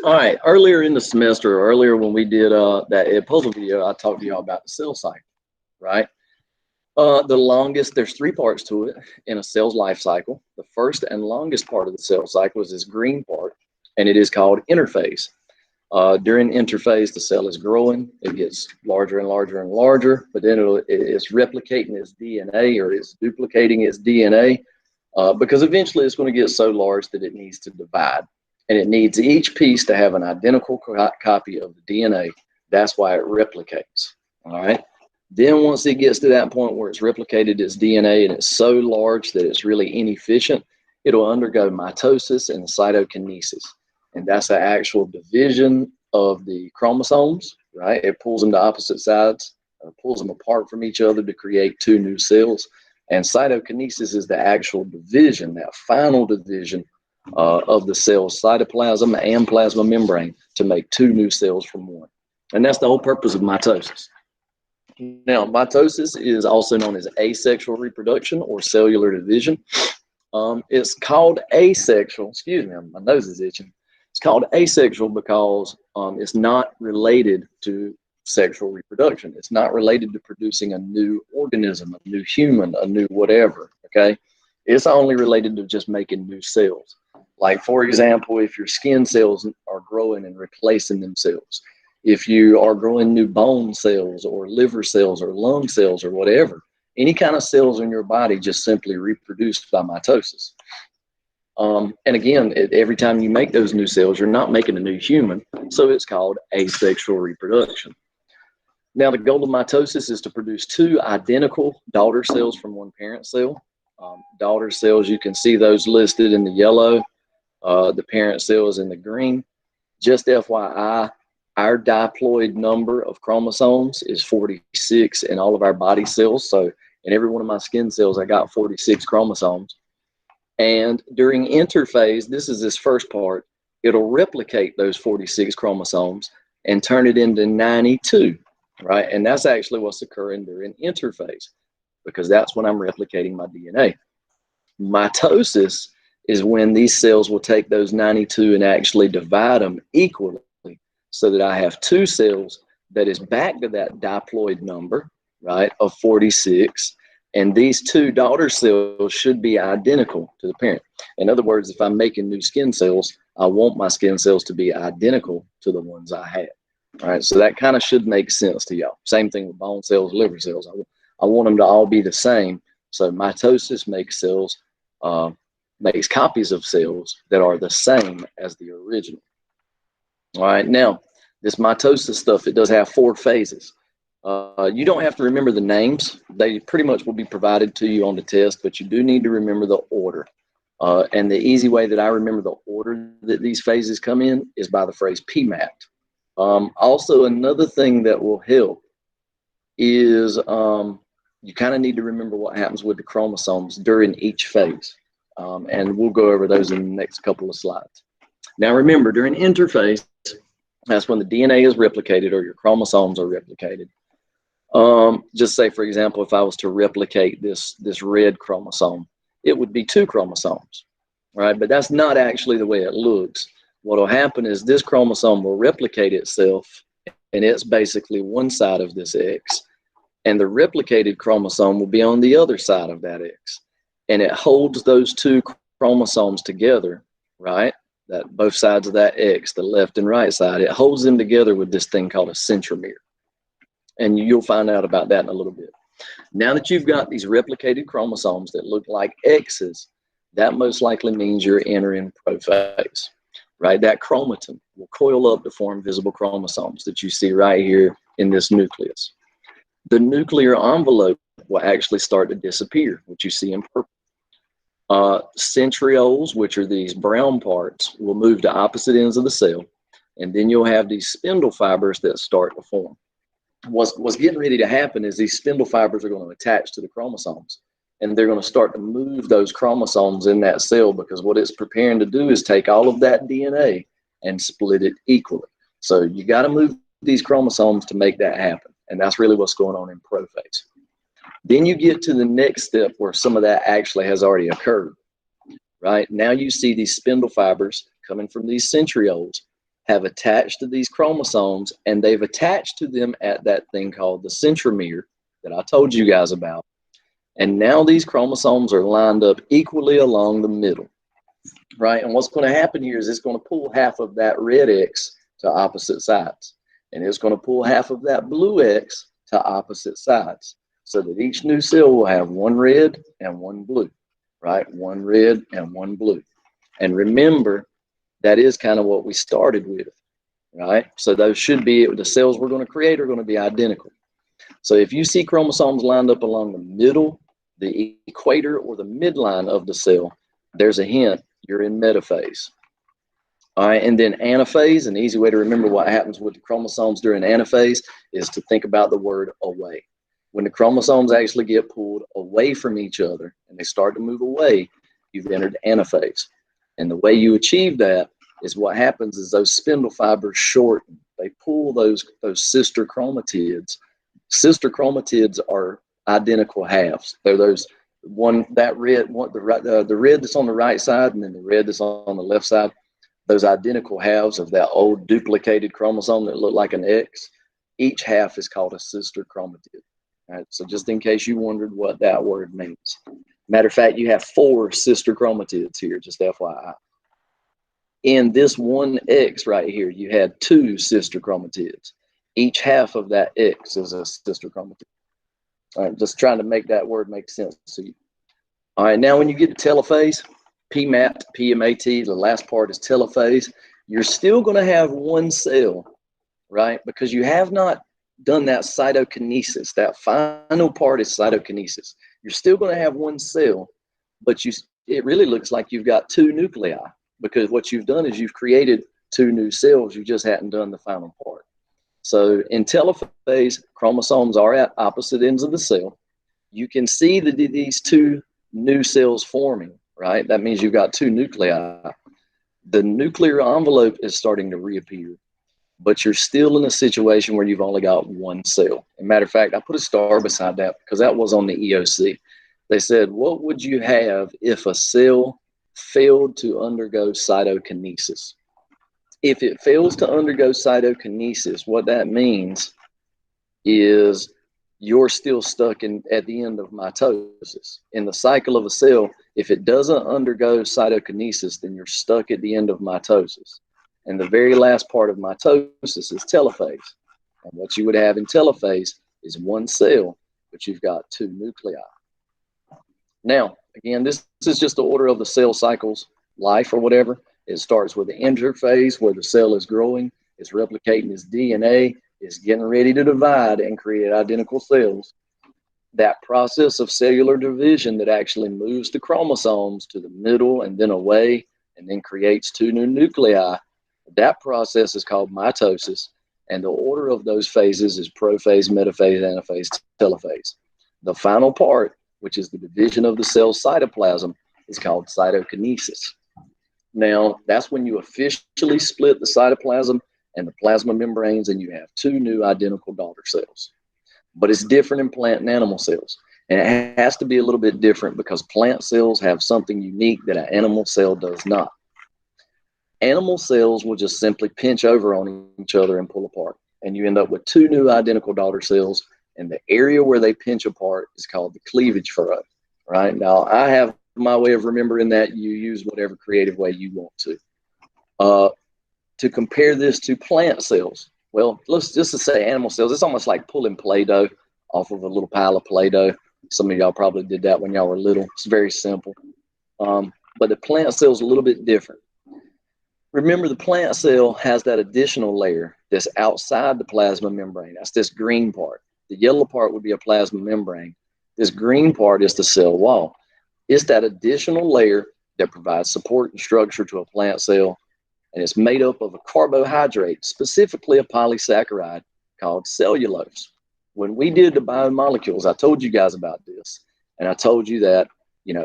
All right, earlier in the semester, earlier when we did that puzzle video, I talked to y'all about the cell cycle, right? The longest, there's 3 parts to it in a cell's life cycle. The first and longest part of the cell cycle is this green part, and it is called interphase. During interphase, the cell is growing. It gets larger and larger and larger, but then it's replicating its DNA, or it's duplicating its DNA, because eventually it's going to get so large that it needs to divide. And it needs each piece to have an identical copy of the DNA. That's why it replicates, all right? Then once it gets to that point where it's replicated its DNA and it's so large that it's really inefficient, it'll undergo mitosis and cytokinesis. And that's the actual division of the chromosomes, right? It pulls them to opposite sides, pulls them apart from each other to create 2 new cells. And cytokinesis is the actual division, that final division of the cell's cytoplasm and plasma membrane to make 2 new cells from 1. And that's the whole purpose of mitosis. Now, mitosis is also known as asexual reproduction or cellular division. It's called asexual, excuse me, my nose is itching. It's called asexual because it's not related to sexual reproduction. It's not related to producing a new organism, a new human, a new whatever, okay? It's only related to just making new cells. Like, for example, if your skin cells are growing and replacing themselves, if you are growing new bone cells or liver cells or lung cells or whatever, any kind of cells in your body just simply reproduce by mitosis. And again, every time you make those new cells, you're not making a new human, so it's called asexual reproduction. Now, the goal of mitosis is to produce 2 identical daughter cells from 1 parent cell. Daughter cells, you can see those listed in the yellow, the parent cells in the green. Just FYI, our diploid number of chromosomes is 46 in all of our body cells. So in every one of my skin cells, I got 46 chromosomes. And during interphase, this is this first part, it'll replicate those 46 chromosomes and turn it into 92, right? And that's actually what's occurring during interphase, because that's when I'm replicating my DNA. Mitosis is when these cells will take those 92 and actually divide them equally, so that I have 2 cells that is back to that diploid number, right, of 46. And these 2 daughter cells should be identical to the parent. In other words, if I'm making new skin cells, I want my skin cells to be identical to the ones I had. All right, so that kind of should make sense to y'all. Same thing with bone cells, liver cells. I want them to all be the same. So mitosis makes cells, makes copies of cells that are the same as the original. All right, now, this mitosis stuff, it does have 4 phases. You don't have to remember the names. They pretty much will be provided to you on the test, but you do need to remember the order. And the easy way that I remember the order that these phases come in is by the phrase PMAT. Also, another thing that will help is you kind of need to remember what happens with the chromosomes during each phase. And we'll go over those in the next couple of slides. Now remember, during interphase, that's when the DNA is replicated or your chromosomes are replicated. Just say, for example, if I was to replicate this red chromosome, it would be 2 chromosomes, right? But that's not actually the way it looks. What will happen is this chromosome will replicate itself, and it's basically one side of this X, and the replicated chromosome will be on the other side of that X, and it holds those 2 chromosomes together, right? That both sides of that X, the left and right side, it holds them together with this thing called a centromere. And you'll find out about that in a little bit. Now that you've got these replicated chromosomes that look like X's, that most likely means you're entering prophase, right? That chromatin will coil up to form visible chromosomes that you see right here in this nucleus. The nuclear envelope will actually start to disappear, which you see in purple. Centrioles, which are these brown parts, will move to opposite ends of the cell, and then you'll have these spindle fibers that start to form. What's getting ready to happen is these spindle fibers are going to attach to the chromosomes, and they're going to start to move those chromosomes in that cell, because what it's preparing to do is take all of that DNA and split it equally. So you got to move these chromosomes to make that happen, and that's really what's going on in prophase. Then you get to the next step where some of that actually has already occurred, right? Now you see these spindle fibers coming from these centrioles, have attached to these chromosomes, and they've attached to them at that thing called the centromere that I told you guys about. And now these chromosomes are lined up equally along the middle, right? And what's going to happen here is it's going to pull half of that red X to opposite sides. And it's going to pull half of that blue X to opposite sides, so that each new cell will have one red and one blue, right? One red and one blue. And remember, that is kind of what we started with, right? So those should be, the cells we're going to create are going to be identical. So if you see chromosomes lined up along the middle, the equator, or the midline of the cell, there's a hint you're in metaphase. All right, and then anaphase, an easy way to remember what happens with the chromosomes during anaphase is to think about the word away. When the chromosomes actually get pulled away from each other and they start to move away, you've entered anaphase. And the way you achieve that is what happens is those spindle fibers shorten. They pull those sister chromatids. Sister chromatids are identical halves. They're those one, that red, one, the red that's on the right side and then the red that's on the left side. Those identical halves of that old duplicated chromosome that look like an X, each half is called a sister chromatid. Right? So just in case you wondered what that word means. Matter of fact, you have 4 sister chromatids here, just FYI. In this one X right here, you had 2 sister chromatids. Each half of that X is a sister chromatid. All right, just trying to make that word make sense to you. All right, now when you get to telophase, PMAT, PMAT, the last part is telophase, you're still going to have one cell, right? Because you have not done that cytokinesis. That final part is cytokinesis. You're still going to have one cell, but it really looks like you've got 2 nuclei, because what you've done is you've created 2 new cells. You just hadn't done the final part. So in telophase, chromosomes are at opposite ends of the cell. You can see these 2 new cells forming, right? That means you've got 2 nuclei. The nuclear envelope is starting to reappear, but you're still in a situation where you've only got 1 cell. As a matter of fact, I put a star beside that because that was on the EOC. They said, what would you have if a cell failed to undergo cytokinesis? If it fails to undergo cytokinesis, what that means is you're still stuck at the end of mitosis. In the cycle of a cell, if it doesn't undergo cytokinesis, then you're stuck at the end of mitosis. And the very last part of mitosis is telophase. And what you would have in telophase is 1 cell, but you've got 2 nuclei. Now, again, this is just the order of the cell cycle's life or whatever. It starts with the interphase where the cell is growing, it's replicating its DNA, it's getting ready to divide and create identical cells. That process of cellular division that actually moves the chromosomes to the middle and then away and then creates 2 new nuclei, that process is called mitosis. And the order of those phases is prophase, metaphase, anaphase, telophase. The final part, which is the division of the cell's cytoplasm, is called cytokinesis. Now, that's when you officially split the cytoplasm and the plasma membranes, and you have 2 new identical daughter cells. But it's different in plant and animal cells. And it has to be a little bit different because plant cells have something unique that an animal cell does not. Animal cells will just simply pinch over on each other and pull apart. And you end up with 2 new identical daughter cells. And the area where they pinch apart is called the cleavage furrow, right? Now, I have my way of remembering that. You use whatever creative way you want to. To compare this to plant cells, well, let's just say animal cells, it's almost like pulling Play-Doh off of a little pile of Play-Doh. Some of y'all probably did that when y'all were little. It's very simple. But the plant cell is a little bit different. Remember, the plant cell has that additional layer that's outside the plasma membrane. That's this green part. The yellow part would be a plasma membrane. This green part is the cell wall. It's that additional layer that provides support and structure to a plant cell. And it's made up of a carbohydrate, specifically a polysaccharide called cellulose. When we did the biomolecules, I told you guys about this. And I told you that,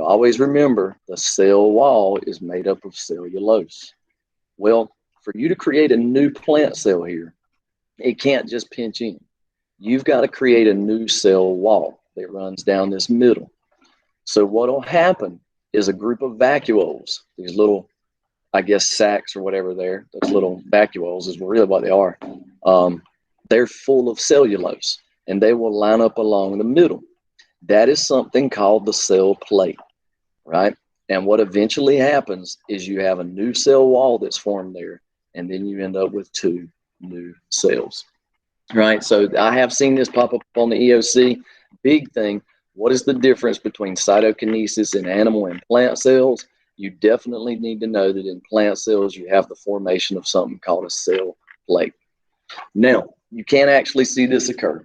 always remember the cell wall is made up of cellulose. Well, for you to create a new plant cell here, it can't just pinch in. You've got to create a new cell wall that runs down this middle. So what will happen is a group of vacuoles, these little, I guess, sacs or whatever there, those little vacuoles is really what they are. They're full of cellulose, and they will line up along the middle. That is something called the cell plate, right? And what eventually happens is you have a new cell wall that's formed there, and then you end up with 2 new cells, right? So I have seen this pop up on the EOC. Big thing, what is the difference between cytokinesis in animal and plant cells? You definitely need to know that in plant cells, you have the formation of something called a cell plate. Now, you can't actually see this occur.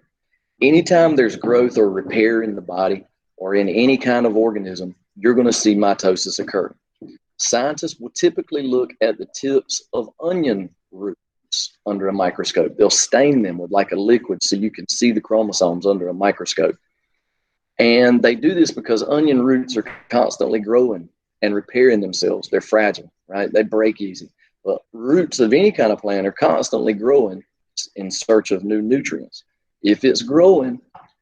Anytime there's growth or repair in the body or in any kind of organism, you're going to see mitosis occur. Scientists will typically look at the tips of onion roots under a microscope. They'll stain them with like a liquid so you can see the chromosomes under a microscope. And they do this because onion roots are constantly growing and repairing themselves. They're fragile, right? They break easy. But roots of any kind of plant are constantly growing in search of new nutrients. If it's growing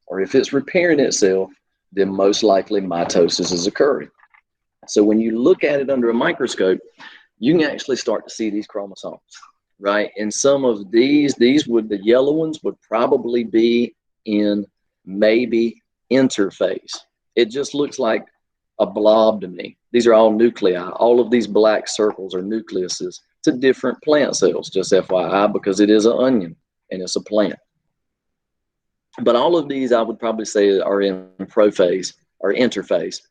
or if it's repairing itself, then most likely mitosis is occurring. So when you look at it under a microscope, you can actually start to see these chromosomes, right? And some of the yellow ones would probably be in maybe interphase. It just looks like a blob to me. These are all nuclei. All of these black circles are nucleuses to different plant cells, just FYI, because it is an onion and it's a plant. But all of these I would probably say are in prophase or interphase.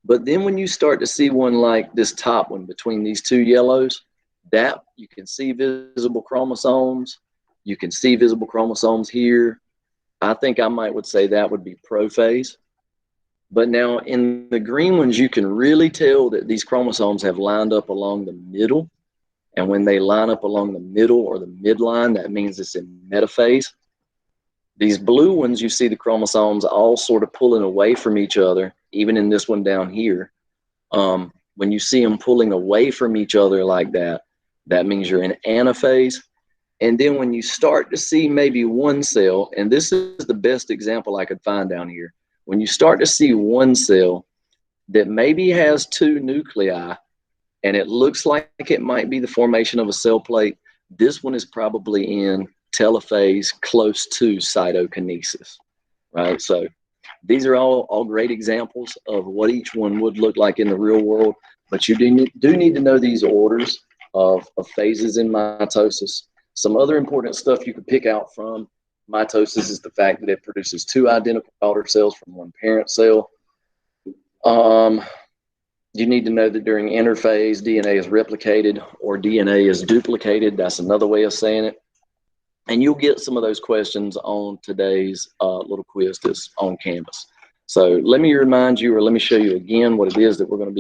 But then when you start to see one like this top one between these 2 yellows, that you can see visible chromosomes. You can see visible chromosomes here. I think I would say that would be prophase. But now in the green ones, you can really tell that these chromosomes have lined up along the middle. And when they line up along the middle or the midline, that means it's in metaphase. These blue ones, you see the chromosomes all sort of pulling away from each other, even in this one down here. When you see them pulling away from each other like that, that means you're in anaphase. And then when you start to see maybe one cell, and this is the best example I could find down here, when you start to see one cell that maybe has 2 nuclei, and it looks like it might be the formation of a cell plate, this one is probably in telophase close to cytokinesis, right? So these are all great examples of what each one would look like in the real world, but you do need to know these orders of phases in mitosis. Some other important stuff you could pick out from mitosis is the fact that it produces 2 identical daughter cells from one parent cell. You need to know that during interphase, DNA is replicated or DNA is duplicated. That's another way of saying it. And you'll get some of those questions on today's little quiz that's on Canvas. So let me remind you, or let me show you again what it is that we're going to be